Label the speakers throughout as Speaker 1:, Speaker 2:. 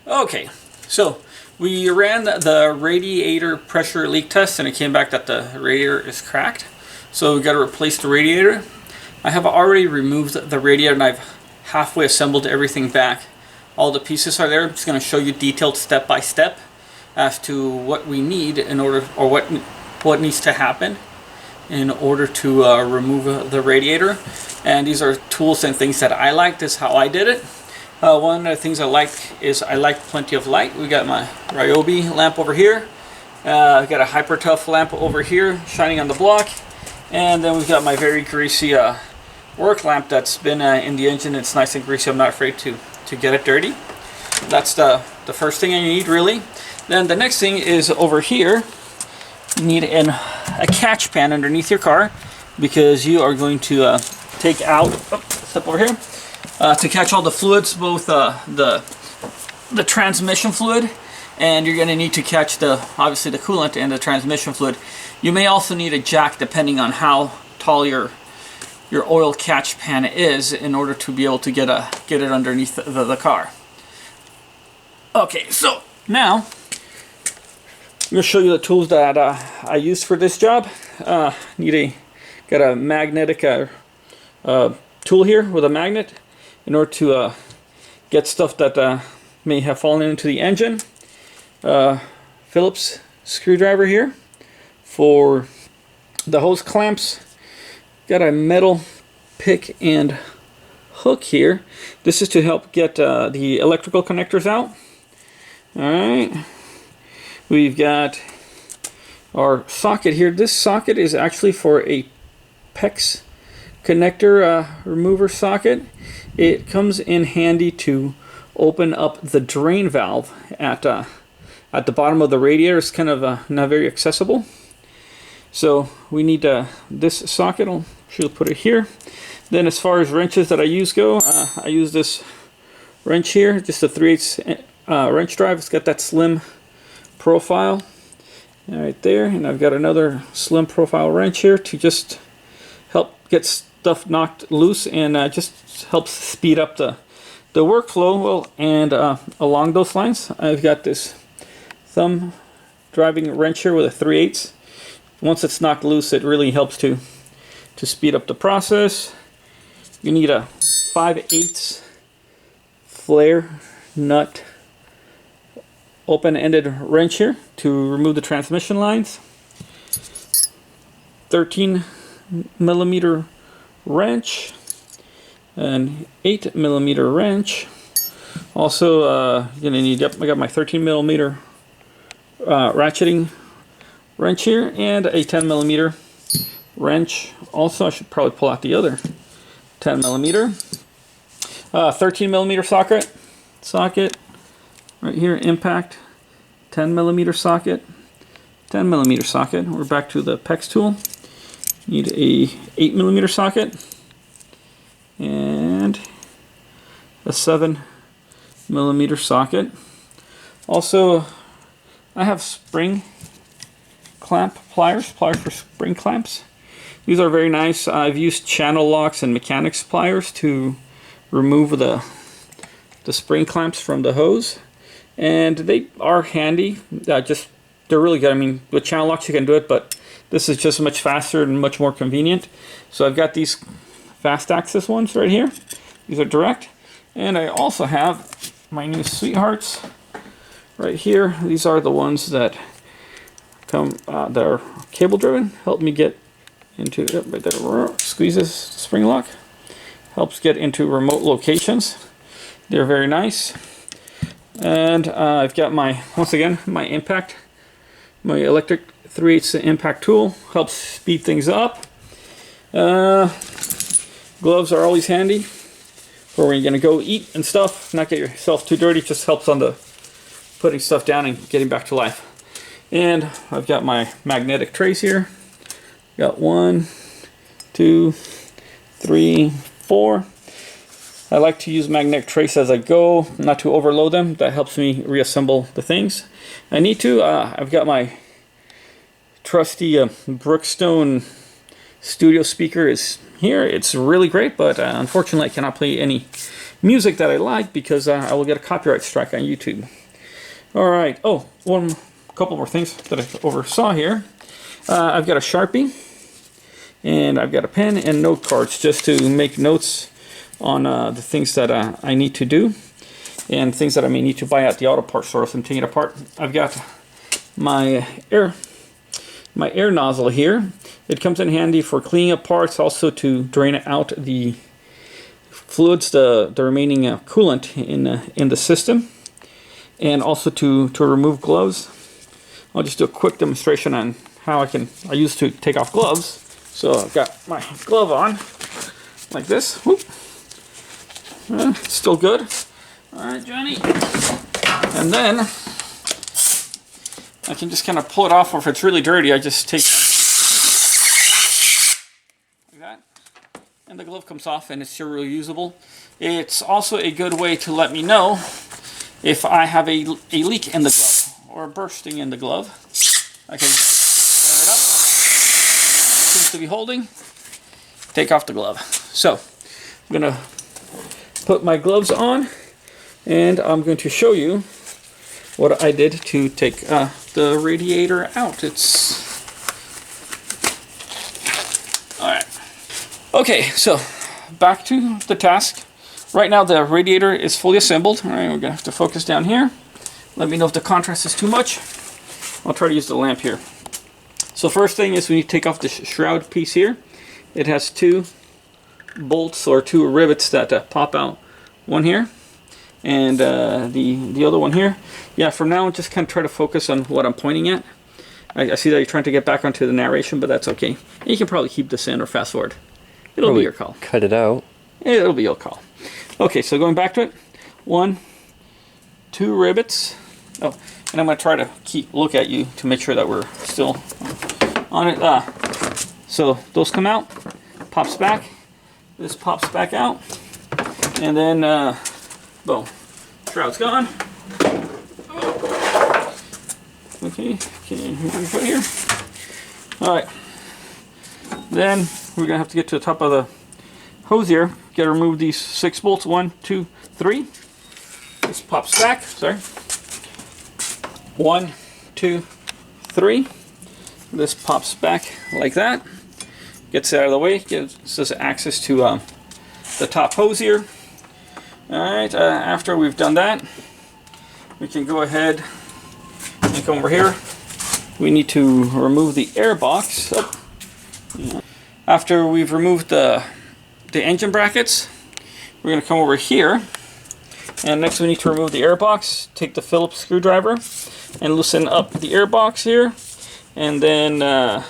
Speaker 1: Okay, so we ran the radiator pressure leak test and it came back that the radiator is cracked. So we got to replace the radiator. I have already removed the radiator and I've halfway assembled everything back. All the pieces are there. I'm just going to show you detailed step by step as to what we need in order, or what needs to happen in order to remove the radiator. And these are tools and things that I like. This is how I did it. One of the things I like is I like plenty of light. We got my Ryobi lamp over here. I've got a Hyper Tough lamp over here shining on the block. And then we've got my very greasy work lamp that's been in the engine. It's nice and greasy. I'm not afraid to get it dirty. That's the first thing I need, really. Then the next thing is over here. You need a catch pan underneath your car because you are going to take out, step over here, to catch all the fluids, both the transmission fluid, and you're going to need to catch obviously the coolant and the transmission fluid. You may also need a jack depending on how tall your oil catch pan is in order to be able to get it underneath the car. Okay, so now I'm going to show you the tools that I used for this job. Got a magnetic tool here with a magnet in order to get stuff that may have fallen into the engine. Phillips screwdriver here for the hose clamps. Got a metal pick and hook here. This is to help get the electrical connectors out. Alright. We've got our socket here. This socket is actually for a PEX connector remover socket. It comes in handy to open up the drain valve at the bottom of the radiator. It's kind of not very accessible. So we need this socket. I'll put it here. Then as far as wrenches that I use go, I use this wrench here, just a 3/8 wrench drive. It's got that slim profile right there, and I've got another slim profile wrench here to just help get stuff knocked loose and just helps speed up the workflow. Well, and along those lines, I've got this thumb driving wrench here with a 3/8. Once it's knocked loose, it really helps to speed up the process. You need a 5/8 flare nut open-ended wrench here to remove the transmission lines. 13mm wrench, an 8mm wrench. Also, you're gonna need. Yep, I got my 13mm ratcheting wrench here and a 10mm wrench. Also, I should probably pull out the other 10mm. 13mm socket. Right here, impact, 10mm socket, 10mm socket. We're back to the PEX tool. Need a 8mm socket and a 7mm socket. Also, I have spring clamp pliers for spring clamps. These are very nice. I've used channel locks and mechanics pliers to remove the spring clamps from the hose. And they are handy. They're really good. I mean, with channel locks you can do it, but this is just much faster and much more convenient. So I've got these fast access ones right here. These are direct. And I also have my new sweethearts right here. These are the ones that come that are cable driven. Help me get into right there. Squeezes the spring lock. Helps get into remote locations. They're very nice. And I've got once again, my impact, my electric 3/8 impact tool. Helps speed things up. Gloves are always handy for when you're going to go eat and stuff. Not get yourself too dirty. Just helps on the putting stuff down and getting back to life. And I've got my magnetic trays here. Got 1, 2, 3, 4. I like to use magnetic trace as I go, not to overload them. That helps me reassemble the things. I need to, I've got my trusty Brookstone studio speaker is here. It's really great, but unfortunately I cannot play any music that I like, because I will get a copyright strike on YouTube. All right. Oh, couple more things that I oversaw here. I've got a Sharpie, and I've got a pen and note cards just to make notes on the things that I need to do, and things that I may need to buy at the auto parts store if I'm taking it apart. I've got my air nozzle here. It comes in handy for cleaning up parts, also to drain out the fluids, the remaining coolant in the system, and also to remove gloves. I'll just do a quick demonstration on how I use to take off gloves. So I've got my glove on like this. Whoop. Still good. All right, Johnny. And then I can just kind of pull it off, or if it's really dirty, I just take like that, and the glove comes off, and it's still reusable. It's also a good way to let me know if I have a leak in the glove or bursting in the glove. I can just air it up. Seems to be holding. Take off the glove. So I'm going to put my gloves on, and I'm going to show you what I did to take the radiator out. Alright. Okay, so back to the task. Right now the radiator is fully assembled. Alright, we're going to have to focus down here. Let me know if the contrast is too much. I'll try to use the lamp here. So first thing is we need to take off the shroud piece here. It has two bolts or two rivets that pop out. One here, and the other one here. Yeah, from now on, just kind of try to focus on what I'm pointing at. I see that you're trying to get back onto the narration, but that's okay. And you can probably keep this in or fast forward. It'll be your call.
Speaker 2: Cut it out.
Speaker 1: It'll be your call. Okay, so going back to it. 1, 2 rivets. Oh, and I'm going to try to look at you to make sure that we're still on it. So those come out, pops back. This pops back out. And then, boom, shroud's gone. Okay, put here. All right. Then we're gonna have to get to the top of the hose here. Got to remove these 6 bolts. 1, 2, 3. This pops back. Sorry. 1, 2, 3. This pops back like that. Gets it out of the way. Gives us access to the top hose here. Alright, after we've done that, we can go ahead and come over here. We need to remove the air box. Oh. After we've removed the engine brackets, we're going to come over here. And next we need to remove the air box. Take the Phillips screwdriver and loosen up the air box here. And then you're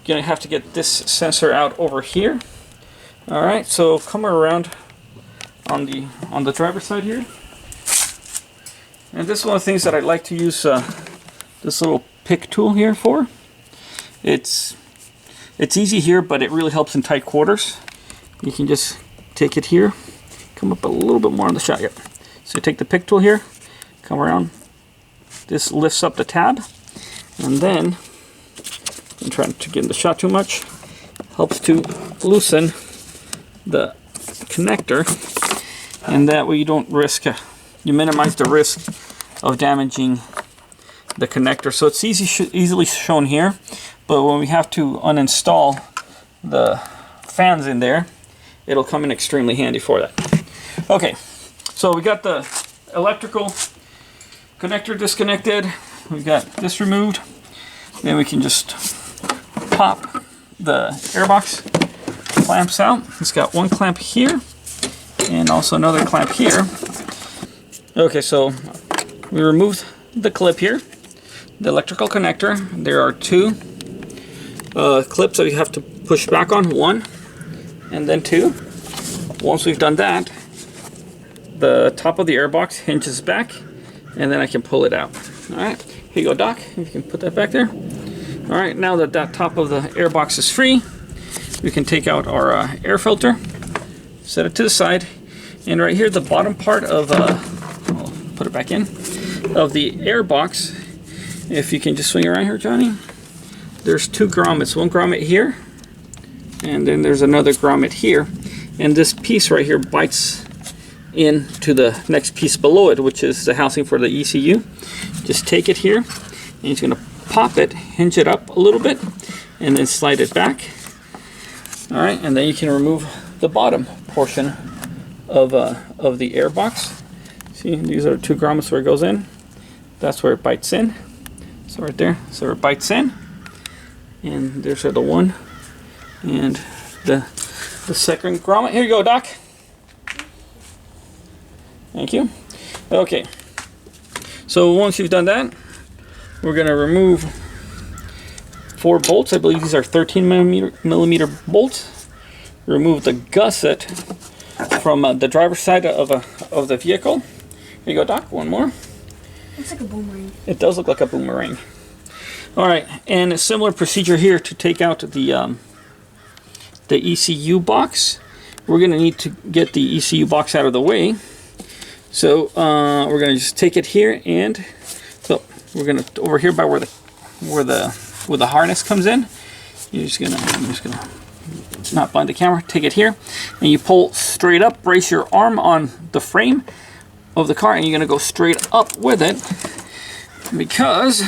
Speaker 1: going to have to get this sensor out over here. Alright, so come around on the driver's side here, and this is one of the things that I like to use this little pick tool here for. It's easy here, but it really helps in tight quarters. You can just take it here, come up a little bit more on the shot here. So take the pick tool here, come around. This lifts up the tab, and then I'm trying to get in the shot too much. Helps to loosen the connector. And that way you don't risk, you minimize the risk of damaging the connector. So it's easily shown here, but when we have to uninstall the fans in there, it'll come in extremely handy for that. Okay, so we got the electrical connector disconnected. We've got this removed. Then we can just pop the airbox clamps out. It's got one clamp here and also another clamp here. Okay, so we removed the clip here, the electrical connector. There are 2 clips that you have to push back on, 1 and then 2. Once we've done that, the top of the airbox hinges back, and then I can pull it out. All right, here you go, Doc. You can put that back there. All right, now that that top of the airbox is free, we can take out our air filter, set it to the side, and right here, the bottom part of, I'll put it back in, of the air box, if you can just swing around here, Johnny, there's 2 grommets. One grommet here, and then there's another grommet here, and this piece right here bites into the next piece below it, which is the housing for the ECU. Just take it here, and it's going to pop it, hinge it up a little bit, and then slide it back. All right, and then you can remove the bottom portion of the air box. See, these are 2 grommets where it goes in. That's where it bites in. So right there, so it bites in. And there's the one and the second grommet. Here you go, Doc. Thank you. Okay. So once you've done that, we're going to remove 4 bolts. I believe these are 13 millimeter bolts. Remove the gusset from the driver's side of the vehicle. Here you go, Doc. One more.
Speaker 2: Looks like a boomerang.
Speaker 1: It does look like a boomerang. All right, and a similar procedure here to take out the ECU box. We're going to need to get the ECU box out of the way. So we're going to just take it here, and so we're going to over here by where the harness comes in. I'm just gonna not blind the camera. Take it here, and you pull straight up. Brace your arm on the frame of the car, and you're going to go straight up with it, because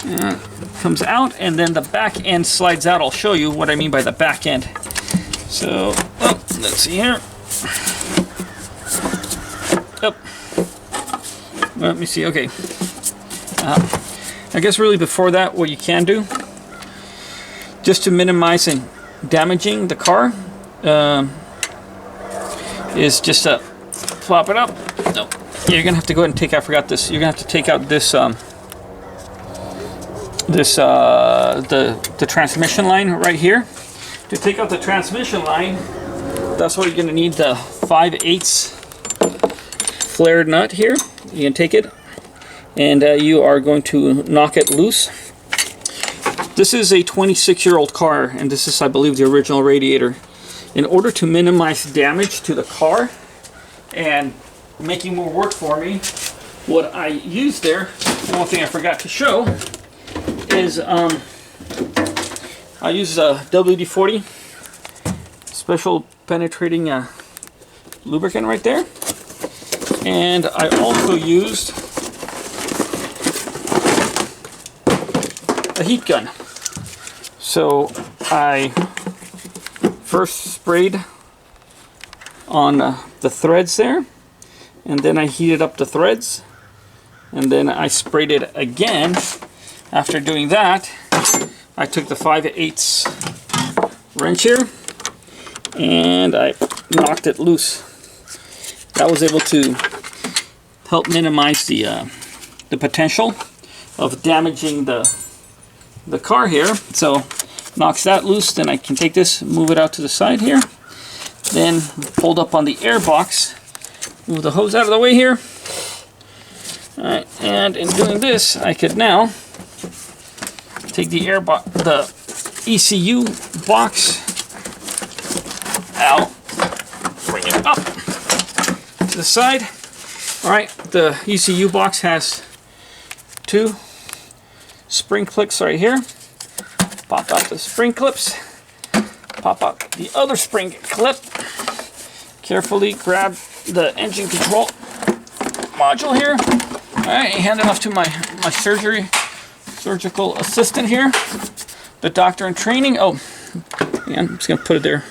Speaker 1: it comes out, and then the back end slides out. I'll show you what I mean by the back end. So, let's see here. Let me see. Okay. I guess really before that, what you can do, just to minimize and damaging the car, is just flop it up. No, you're gonna have to go ahead and take. I forgot this. You're gonna have to take out this the transmission line right here. To take out the transmission line, that's what you're gonna need, the 5/8 flared nut here. You can take it, and you are going to knock it loose. This is a 26-year-old car, and this is, I believe, the original radiator. In order to minimize damage to the car and making more work for me, what I used there, one thing I forgot to show, is I use a WD-40 special penetrating lubricant right there, and I also used a heat gun. So I first sprayed on the threads there, and then I heated up the threads, and then I sprayed it again. After doing that, I took the 5/8 wrench here and I knocked it loose. That was able to help minimize the potential of damaging the car here. So knocks that loose, then I can take this, move it out to the side here, then hold up on the air box, move the hose out of the way here. All right, and in doing this, I could now take the the ECU box out, bring it up to the side. All right, the ECU box has 2 spring clips right here. Pop out the spring clips, pop out the other spring clip, carefully grab the engine control module here. All right, hand it off to my surgical assistant here, the doctor in training. Oh, yeah, I'm just gonna put it there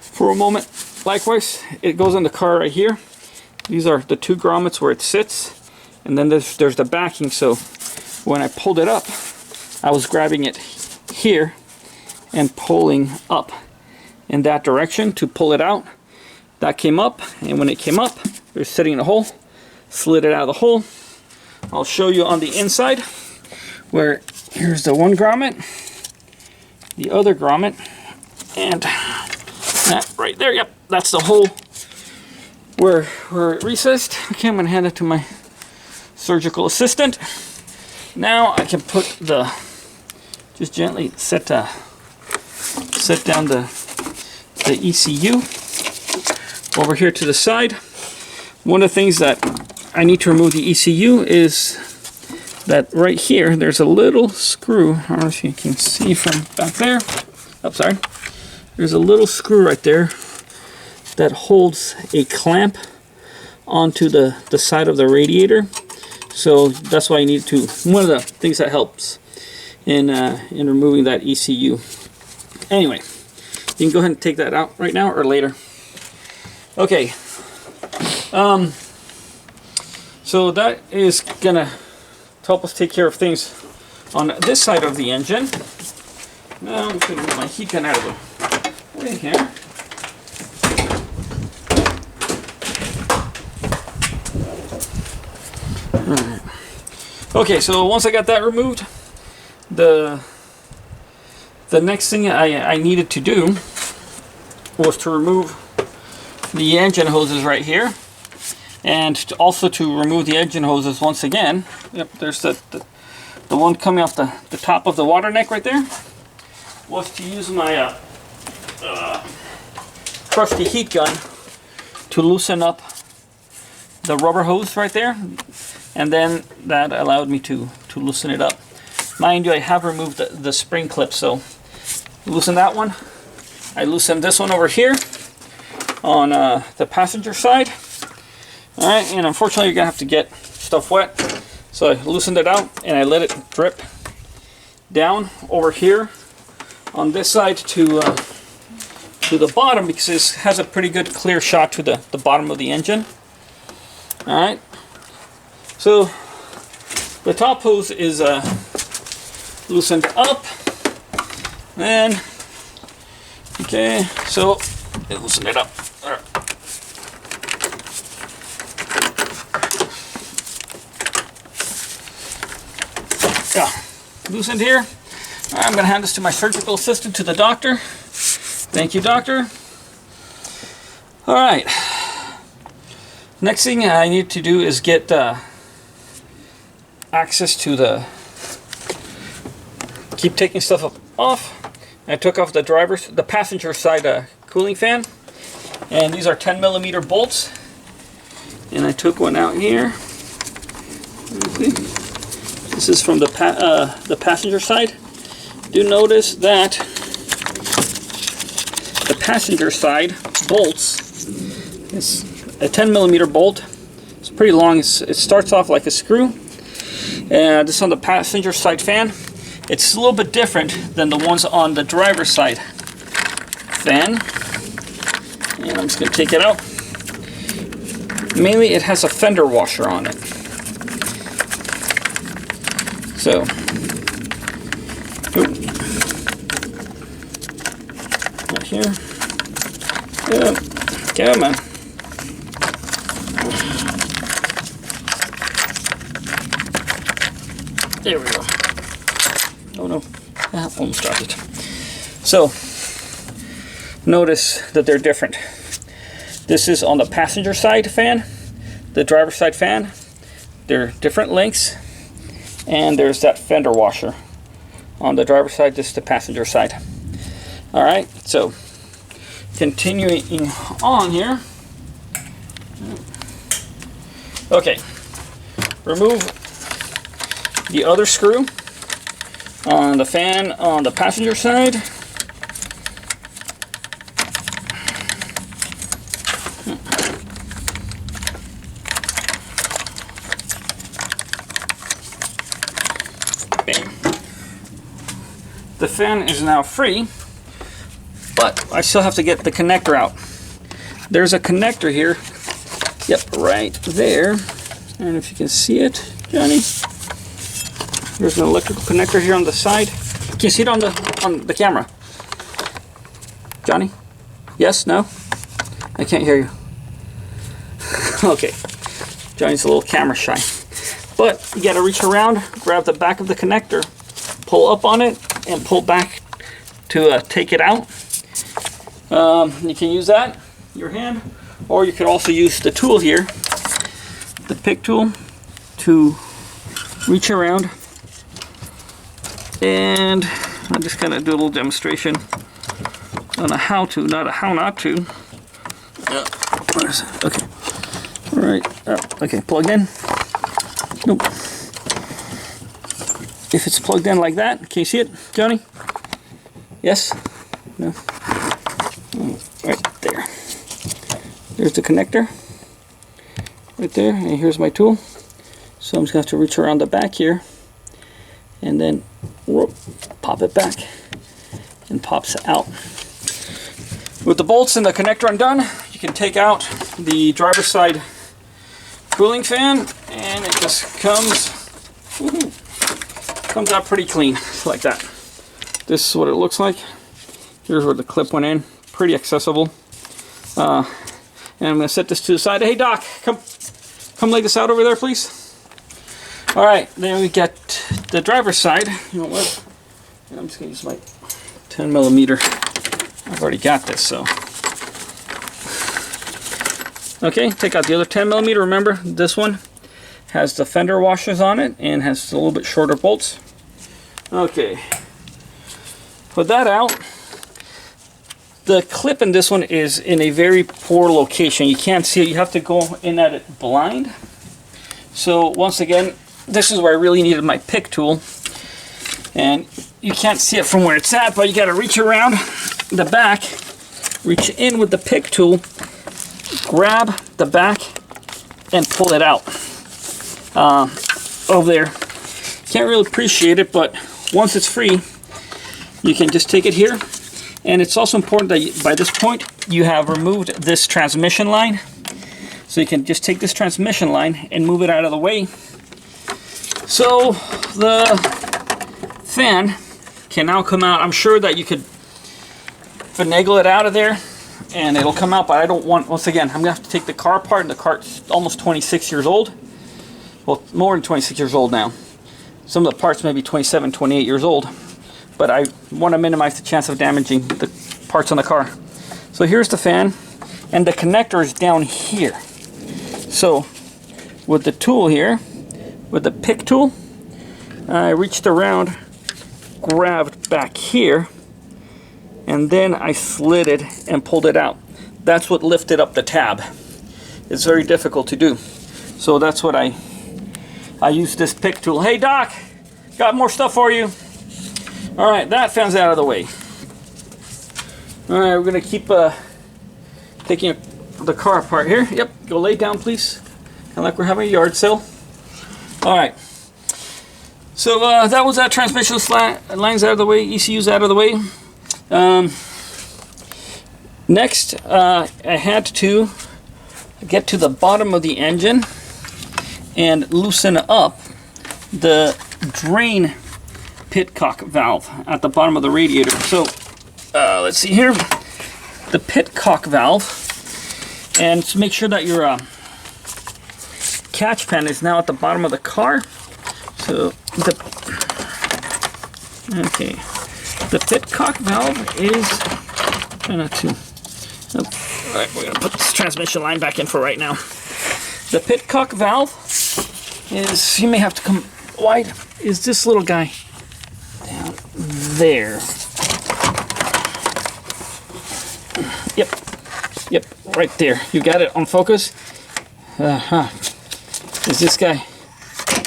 Speaker 1: for a moment. Likewise, it goes in the car right here. These are the 2 grommets where it sits, and then there's the backing. So when I pulled it up, I was grabbing it here and pulling up in that direction to pull it out. That came up, and when it came up, it was sitting in a hole. Slid it out of the hole. I'll show you on the inside, where here's the one grommet, the other grommet, and that right there. Yep, that's the hole where it recessed. Okay, I'm gonna hand it to my surgical assistant. Now I can put just gently set down the ECU over here to the side. One of the things that I need to remove the ECU is that right here there's a little screw. I don't know if you can see from back there. Oh, sorry. There's a little screw right there that holds a clamp onto the side of the radiator. So that's why I need to, one of the things that helps in removing that ECU. Anyway, you can go ahead and take that out right now or later. Okay, so that is gonna help us take care of things on this side of the engine. Now I'm gonna move my heat gun out of the way here. Alright. Okay, so once I got that removed, the next thing I needed to do was to remove the engine hoses right here, and also to remove the engine hoses once again. Yep, there's the one coming off the top of the water neck right there. Was to use my trusty heat gun to loosen up the rubber hose right there, and then that allowed me to loosen it up. Mind you, I have removed the spring clip, so loosen that one. I loosened this one over here on the passenger side. Alright, and unfortunately you're gonna have to get stuff wet, so I loosened it out and I let it drip down over here on this side to the bottom, because this has a pretty good clear shot to the bottom of the engine. Alright, so the top hose is loosened up, and okay, so it loosened it up. All right. Yeah, loosened here. I'm going to hand this to my surgical assistant, to the doctor. Thank you, doctor. All right. Next thing I need to do is get access to keep taking stuff off. I took off the passenger side cooling fan, and these are 10mm bolts. And I took one out here. This is from the passenger side. Do notice that the passenger side bolts is a 10mm bolt. It's pretty long. It starts off like a screw. This on the passenger side fan. It's a little bit different than the ones on the driver's side fan. And I'm just going to take it out. Mainly it has a fender washer on it. So, right here. Come on. There we go. Oh no, almost dropped it. So, notice that they're different. This is on the passenger side fan, the driver's side fan. They're different lengths, and there's that fender washer on the driver's side. This is the passenger side. All right, so continuing on here. Okay, remove the other screw on the fan on the passenger side. Bam. The fan is now free, but I still have to get the connector out. There's a connector here. Yep, right there. I don't know if you can see it, Johnny. There's an electrical connector here on the side. Can you see it on the camera? Johnny? Yes? No? I can't hear you. Okay. Johnny's a little camera shy. But you gotta reach around, grab the back of the connector, pull up on it, and pull back to take it out. You can use that, your hand, or you can also use the tool here, the pick tool, to reach around. And I'm just gonna do a little demonstration on a how to, not a how not to. Where is it? Okay. All right. Okay. Plugged in. Nope. If it's plugged in like that, can you see it, Johnny? Yes. No. Right there. Here's the connector right there, and here's my tool. So I'm just going to have to reach around the back here and then whoop, pop it back, and pops out. With the bolts and the connector undone, you can take out the driver's side cooling fan, and it just comes out pretty clean like that. This is what it looks like. Here's where the clip went in, pretty accessible. And I'm going to set this to the side. Hey Doc, come lay this out over there, please. All right, then we get the driver's side. You know what? I'm just going to use my 10 millimeter. I've already got this, so. Okay, take out the other 10 millimeter. Remember, this one has the fender washers on it and has a little bit shorter bolts. Okay, put that out. The clip in this one is in a very poor location. You can't see it. You have to go in at it blind. So once again, this is where I really needed my pick tool. And you can't see it from where it's at, but you got to reach around the back, reach in with the pick tool, grab the back, and pull it out. Over there. Can't really appreciate it, but once it's free, you can just take it here. And it's also important that by this point, you have removed this transmission line. So you can just take this transmission line and move it out of the way. So the fan can now come out. I'm sure that you could finagle it out of there and it'll come out, but I don't want, once again, I'm gonna have to take the car apart, and the car's almost 26 years old. Well, more than 26 years old now. Some of the parts may be 27, 28 years old, but I want to minimize the chance of damaging the parts on the car. So here's the fan, and the connector is down here. So with the tool here, with the pick tool, I reached around, grabbed back here, and then I slid it and pulled it out. That's what lifted up the tab. It's very difficult to do. So that's what I use this pick tool. Hey Doc, got more stuff for you. All right, that fan's out of the way. All right, we're gonna keep taking the car apart here. Yep, go lay down please. Kind of like we're having a yard sale. All right. So that was that transmission lines out of the way, ECU's out of the way. Next, I had to get to the bottom of the engine and loosen up the drain pitcock valve at the bottom of the radiator. So let's see here, the pitcock valve, and to make sure that your catch pan is now at the bottom of the car. So the pitcock valve is all right, we're gonna put this transmission line back in for right now. The pitcock valve is, you may have to come wide, is this little guy down there. Yep, right there. You got it on focus. Is this guy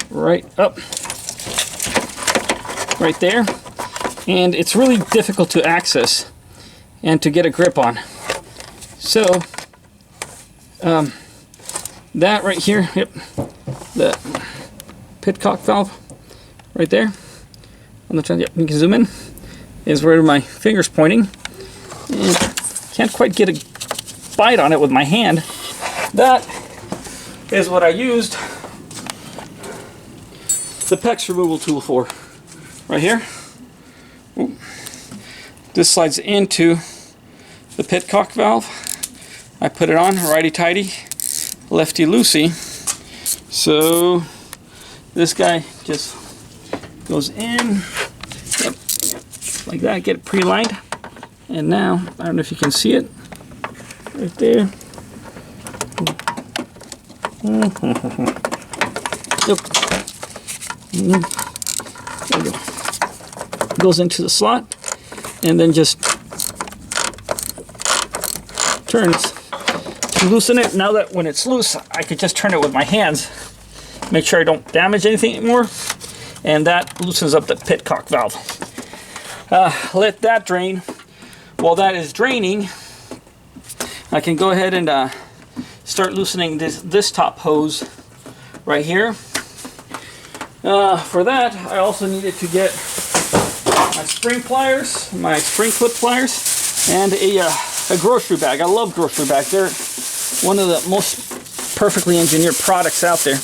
Speaker 1: right up, right there, and it's really difficult to access and to get a grip on. So that right here, yep, the pitcock valve right there on the trend, yep, you can zoom in, is where my finger's pointing, and can't quite get a bite on it with my hand. That is what I used the PEX removal tool for, right here. Ooh. This slides into the pitcock valve. I put it on righty-tighty, lefty-loosey. So this guy just goes in, yep, like that, get it pre-lined. And now, I don't know if you can see it, right there. Yep. There we go. Goes into the slot and then just turns to loosen it. Now that when it's loose, I could just turn it with my hands, make sure I don't damage anything anymore, and that loosens up the pitcock valve. Let that drain. While that is draining, I can go ahead and start loosening this top hose right here. For that, I also needed to get my spring pliers, my spring clip pliers, and a grocery bag. I love grocery bags. They're one of the most perfectly engineered products out there.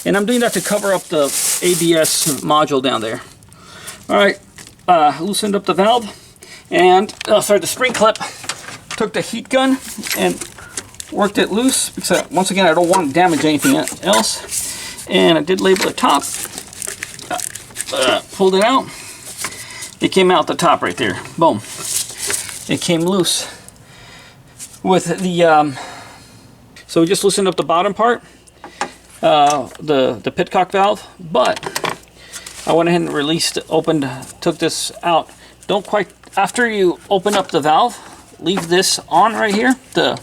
Speaker 1: And I'm doing that to cover up the ABS module down there. Alright, loosened up the valve, and, the spring clip. Took the heat gun and worked it loose, because once again, I don't want to damage anything else. And I did label the top. Pulled it out. It came out the top right there. Boom. It came loose. With the, so we just loosened up the bottom part. The pitcock valve, but I went ahead and released, took this out. Don't quite, after you open up the valve, leave this on right here, the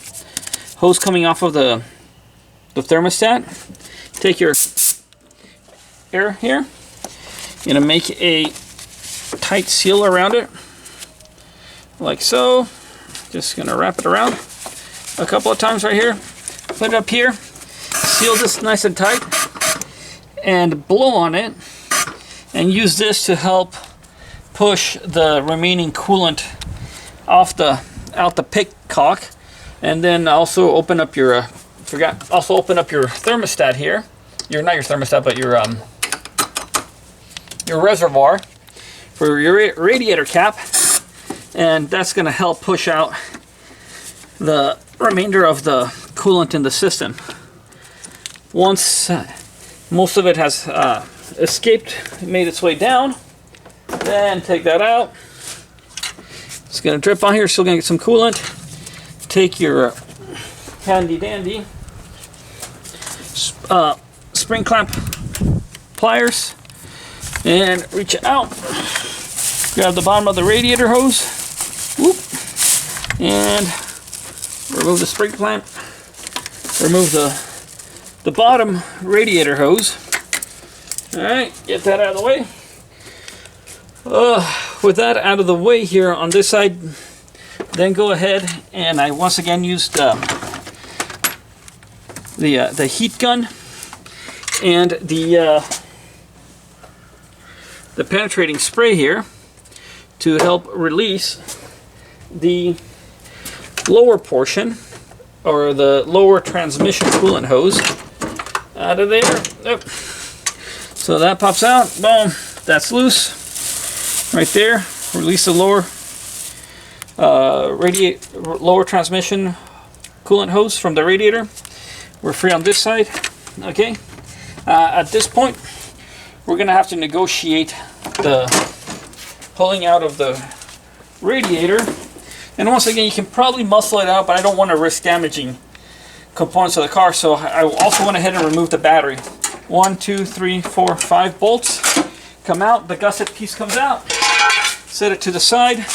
Speaker 1: hose coming off of the thermostat. Take your air here, you're gonna make a tight seal around it, like so. Just gonna wrap it around a couple of times right here, put it up here. Seal this nice and tight and blow on it, and use this to help push the remaining coolant out the pitcock. And then also open up your open up your thermostat here. Not your thermostat, but your reservoir for your radiator cap, and that's going to help push out the remainder of the coolant in the system. Once most of it has escaped, made its way down, then take that out. It's going to drip on here, still going to get some coolant. Take your handy dandy spring clamp pliers and reach it out. Grab the bottom of the radiator hose, whoop, and remove the spring clamp. Remove the bottom radiator hose. Alright, get that out of the way. With that out of the way here on this side, then go ahead and I once again used the heat gun and the penetrating spray here to help release the lower portion, or the lower transmission coolant hose, out of there. Yep. So that pops out. Boom. That's loose. Right there. Release the lower transmission coolant hose from the radiator. We're free on this side. Okay. At this point, we're going to have to negotiate the pulling out of the radiator. And once again, you can probably muscle it out, but I don't want to risk damaging components of the car, so I also went ahead and removed the battery. 1, 2, 3, 4, 5 bolts come out. The gusset piece comes out. Set it to the side.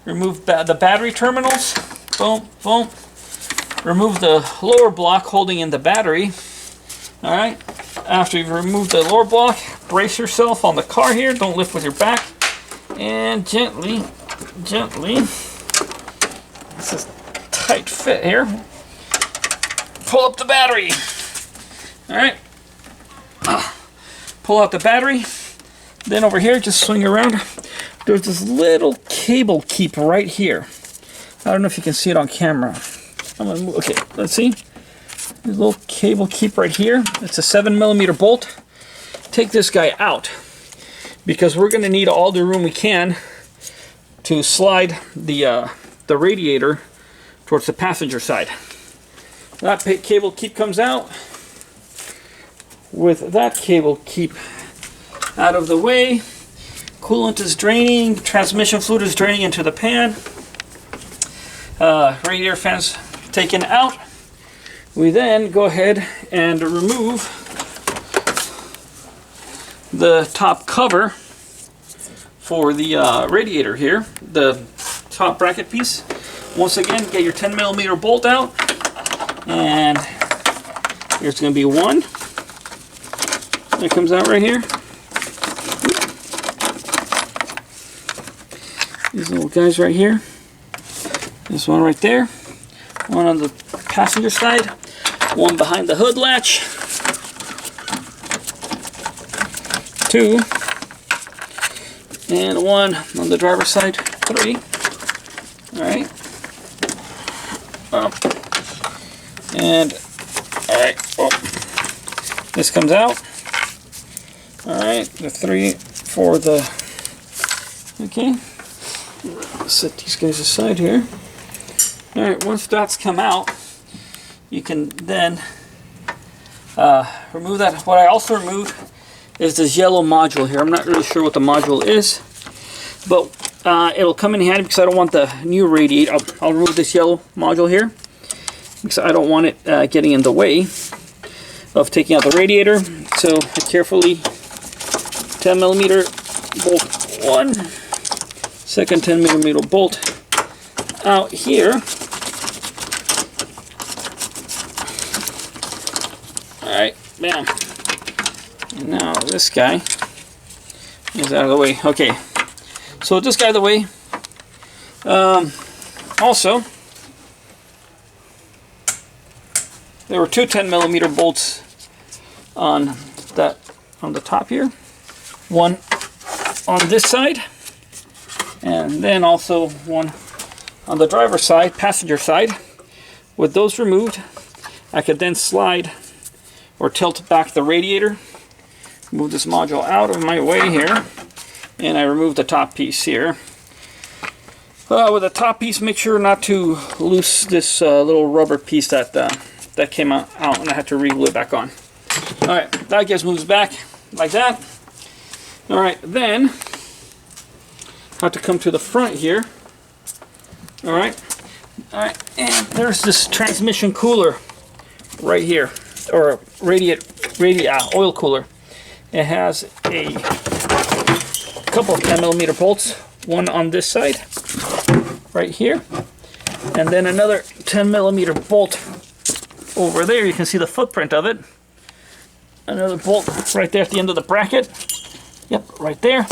Speaker 1: Remove the battery terminals. Boom, boom. Remove the lower block holding in the battery. All right. After you've removed the lower block, brace yourself on the car here. Don't lift with your back, and gently. This is a tight fit here. Pull up the battery. All right. Pull out the battery. Then over here, just swing around. There's this little cable keep right here. I don't know if you can see it on camera. I'm gonna move. Okay, let's see. There's a little cable keep right here. It's a 7mm bolt. Take this guy out, because we're going to need all the room we can to slide the radiator towards the passenger side. That cable keep comes out. With that cable keep out of the way, coolant is draining, transmission fluid is draining into the pan. Radiator fans taken out. We then go ahead and remove the top cover for the radiator here, the top bracket piece. Once again, get your 10mm bolt out, and there's going to be one that comes out right here. These little guys right here. This one right there. One on the passenger side. One behind the hood latch. 2. And 1 on the driver's side. 3. Alright. Up. And, alright. Oh. This comes out. Alright. The 3 for the... Okay. Set these guys aside here. Alright, once that's come out, you can then remove that. What I also removed is this yellow module here. I'm not really sure what the module is, but it'll come in handy because I don't want the new radiator. I'll remove this yellow module here because I don't want it getting in the way of taking out the radiator. So I carefully 10mm bolt 1, second 10mm bolt out here. Alright, bam. And now this guy is out of the way. Okay, so with this guy out of the way, also, there were 2 10mm bolts on the top here. One on this side, and then also one on the driver's side, passenger side. With those removed, I could then slide or tilt back the radiator. Move this module out of my way here, and I remove the top piece here. With the top piece, make sure not to loose this little rubber piece that came out, and I had to re-glue it back on. All right, that just moves back like that. All right, then I have to come to the front here. All right, and there's this transmission cooler right here, or oil cooler. It has a couple of 10mm bolts, one on this side, right here, and then another 10mm bolt over there. You can see the footprint of it. Another bolt right there at the end of the bracket. Yep, right there.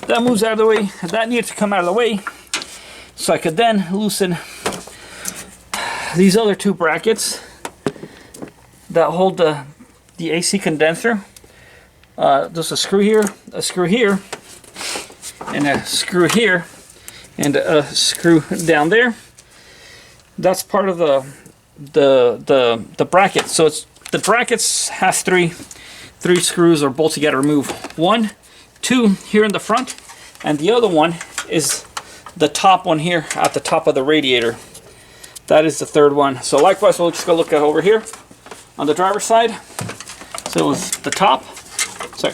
Speaker 1: That moves out of the way. That needed to come out of the way, so I could then loosen these other 2 brackets that hold the AC condenser. There's a screw here, and a screw here, and a screw down there. That's part of the bracket. So it's the brackets has three screws or bolts you got to remove. 1, 2 here in the front, and the other one is the top one here at the top of the radiator. That is the 3rd one. So likewise, we'll just go look at over here on the driver's side. So it was the top. Sorry,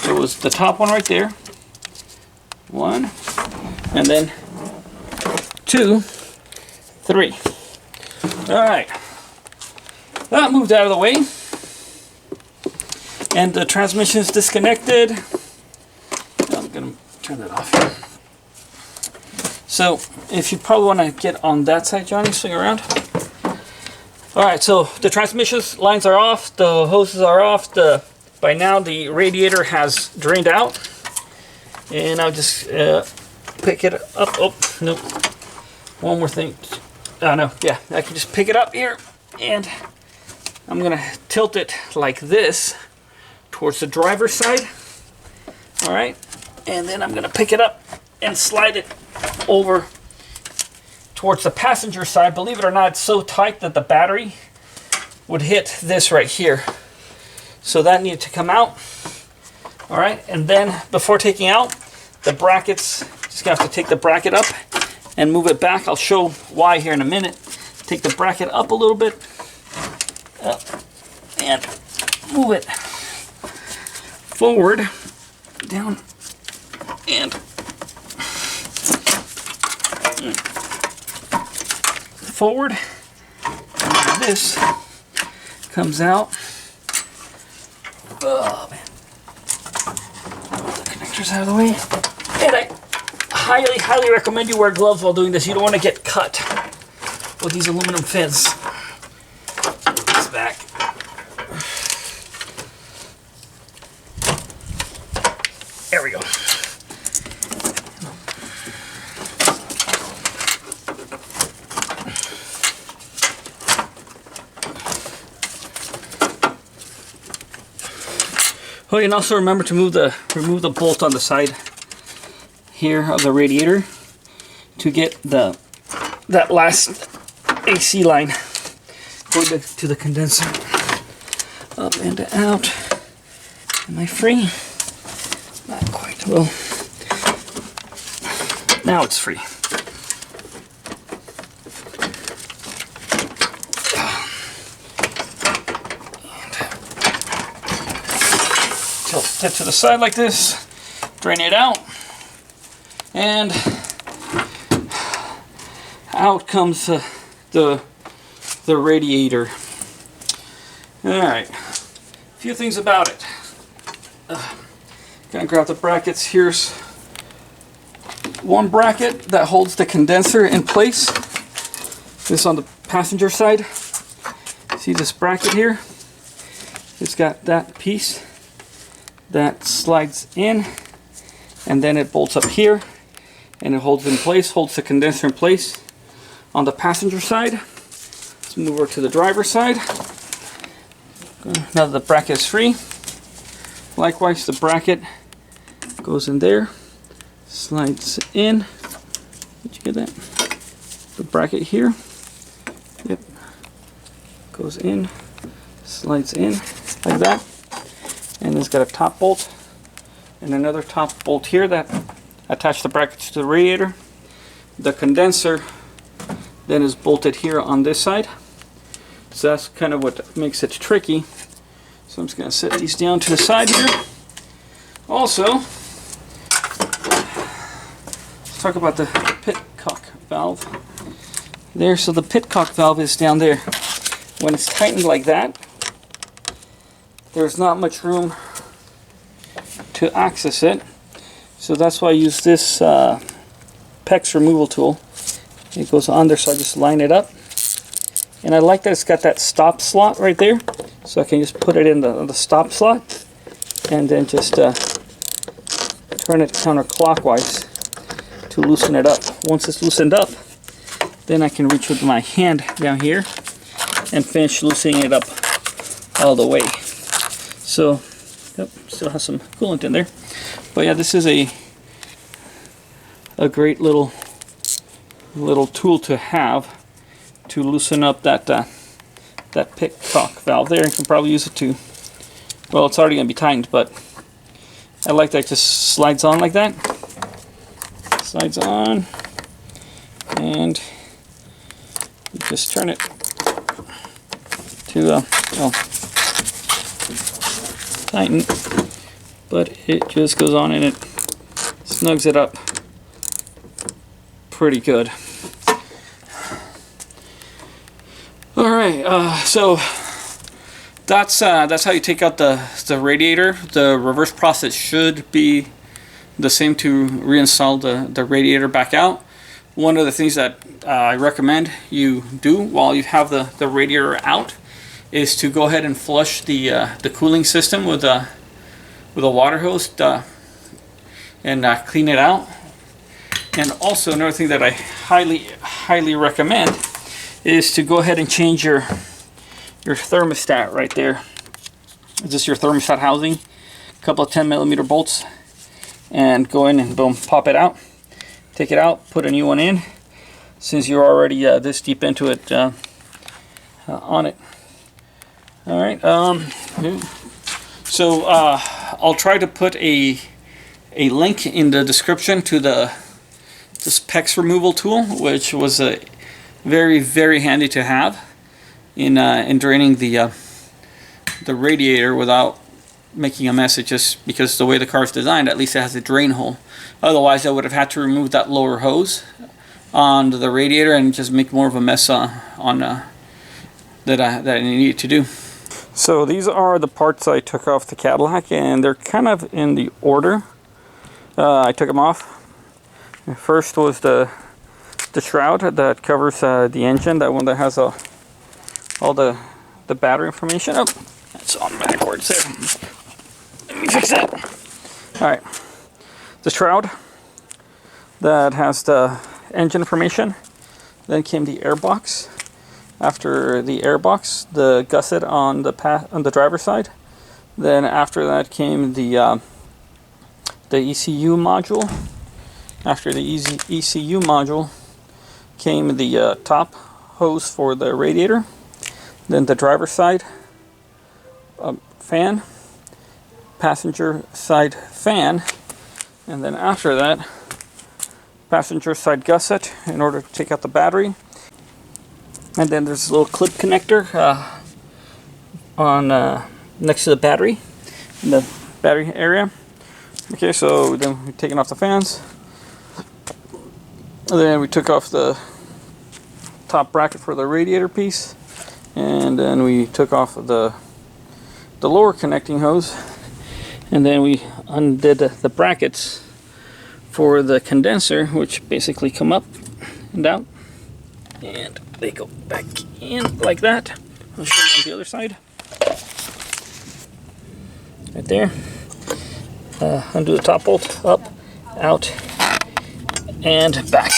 Speaker 1: it was the top one right there. 1, and then 2, 3. All right, that moved out of the way, and the transmission is disconnected. I'm gonna turn that off here. So if you probably want to get on that side, Johnny, swing around. All right, so the transmission lines are off, the hoses are off. By now the radiator has drained out, and I'll just pick it up. Oh, nope. One more thing. Oh, no, yeah, I can just pick it up here, and I'm gonna tilt it like this towards the driver's side. All right, and then I'm gonna pick it up and slide it over towards the passenger side. Believe it or not, it's so tight that the battery would hit this right here. So that needed to come out. All right, and then before taking out the brackets, just gonna have to take the bracket up and move it back. I'll show why here in a minute. Take the bracket up a little bit, up, and move it forward, down, and forward. And this comes out. Oh man, the connector's out of the way. And I highly recommend you wear gloves while doing this. You don't want to get cut with these aluminum fins. Put this back. There we go. Oh, and also remember to remove the bolt on the side here of the radiator to get that last AC line going to the condenser. Up and out. Am I free? Not quite. Well, now it's free. Tilt it to the side like this. Drain it out. And out comes the radiator. Alright, a few things about it. Gonna grab the brackets. Here's one bracket that holds the condenser in place. This is on the passenger side. See this bracket here? It's got that piece that slides in, and then it bolts up here, and it holds it in place, holds the condenser in place. On the passenger side, let's move over to the driver's side. Now that the bracket is free, likewise the bracket goes in there, slides in. Did you get that? The bracket here, yep, goes in, slides in like that, and it's got a top bolt and another top bolt here that attach the brackets to the radiator. The condenser then is bolted here on this side. So that's kind of what makes it tricky. So I'm just going to set these down to the side here. Also, let's talk about the pitcock valve. There, so the pitcock valve is down there. When it's tightened like that, there's not much room to access it. So that's why I use this PEX removal tool. It goes on there, so I just line it up. And I like that it's got that stop slot right there. So I can just put it in the stop slot and then just turn it counterclockwise to loosen it up. Once it's loosened up, then I can reach with my hand down here and finish loosening it up all the way. So, yep, still has some coolant in there. But yeah, this is a great little tool to have to loosen up that pitcock valve there. You can probably use it to, well, it's already going to be tightened, but I like that it just slides on like that. Slides on, and you just turn it to tighten, but it just goes on and it snugs it up pretty good. All right, so that's how you take out the radiator. The reverse process should be the same to reinstall the radiator back out. One of the things that I recommend you do while you have the radiator out is to go ahead and flush the cooling system with a water hose and clean it out. And also another thing that I highly recommend is to go ahead and change your thermostat right there. Is this your thermostat housing? A couple of 10mm bolts, and go in and boom, pop it out. Take it out, put a new one in, since you're already this deep into it on it. All right. So I'll try to put a link in the description to this PEX removal tool, which was very handy to have in draining the radiator without making a mess. It just, because the way the car is designed, at least it has a drain hole. Otherwise I would have had to remove that lower hose on the radiator and just make more of a mess that I needed to do. So these are the parts I took off the Cadillac, and they're kind of in the order I took them off. First was the shroud that covers the engine, that one that has all the battery information. Oh, that's on backwards there. Let me fix that. Alright, the shroud that has the engine information. Then came the airbox. After the airbox, the gusset on the driver's side Then after that came the ECU module. After the ECU module came the top hose for the radiator, then the driver's side fan, passenger side fan, and then after that passenger side gusset in order to take out the battery. And then there's a little clip connector on next to the battery, in the battery area. Okay, so then we've taken off the fans. And then we took off the top bracket for the radiator piece, and then we took off the lower connecting hose, and then we undid the brackets for the condenser, which basically come up and out, and they go back in like that. I'll show you on the other side. Right there. Undo the top bolt, up, out, and back.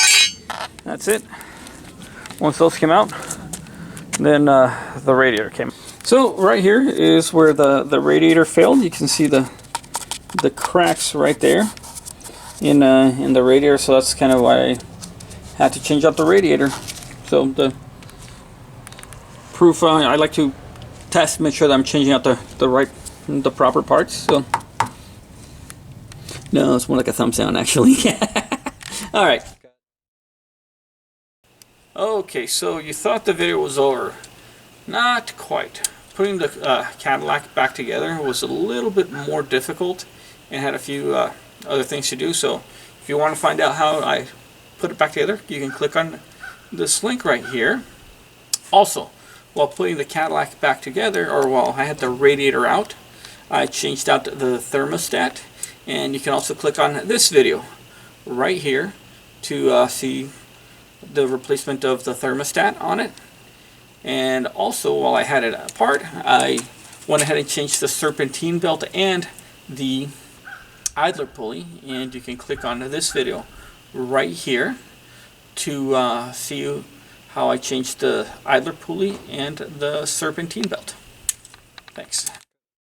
Speaker 1: That's it. Once those came out, then the radiator came. So right here is where the radiator failed. You can see the cracks right there in the radiator. So that's kind of why I had to change out the radiator. So the proof, I like to test, make sure that I'm changing out the proper parts. So no, it's more like a thumbs down actually. All right. Okay, so you thought the video was over. Not quite. Putting the Cadillac back together was a little bit more difficult and had a few other things to do. So if you want to find out how I put it back together, you can click on this link right here. Also, while putting the Cadillac back together, or while I had the radiator out, I changed out the thermostat. And you can also click on this video right here to see the replacement of the thermostat on it. And also, while I had it apart, I went ahead and changed the Serpentine belt and the idler pulley. And you can click on this video right here to see how I changed the idler pulley and the Serpentine belt. Thanks.